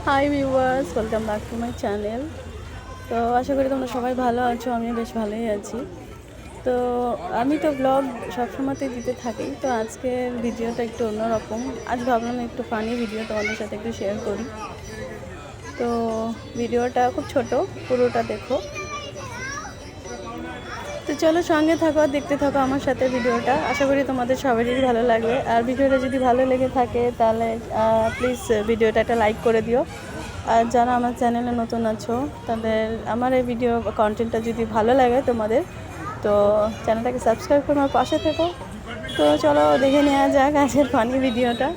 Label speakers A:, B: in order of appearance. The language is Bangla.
A: Hi viewers, welcome back to my channel. তো আশা করি তোমরা সবাই ভালো আছো, আমিও বেশ ভালোই আছি। তো আমি তো ব্লগ সবসময়তেই দিতে থাকি, তো আজকের ভিডিওটা একটু অন্যরকম। আজ ভাবলাম একটু ফানি ভিডিও তোমাদের সাথে একটু শেয়ার করি। তো ভিডিওটা খুব ছোট, পুরোটা দেখো। তো চলো সঙ্গে থাকো আর দেখতে থাকো আমার সাথে ভিডিওটা। আশা করি তোমাদের সবারই ভালো লাগবে। আর ভিডিওটা যদি ভালো লেগে থাকে তাহলে প্লিজ ভিডিওটা একটা লাইক করে দিও। আর যারা আমার চ্যানেলে নতুন আছো তাদের আমার এই ভিডিও কন্টেন্টটা যদি ভালো লাগে তোমাদের, তো চ্যানেলটাকে সাবস্ক্রাইব করে আমার পাশে থেকো। তো চলো দেখে নেওয়া যাক আজকের ফানি ভিডিওটা।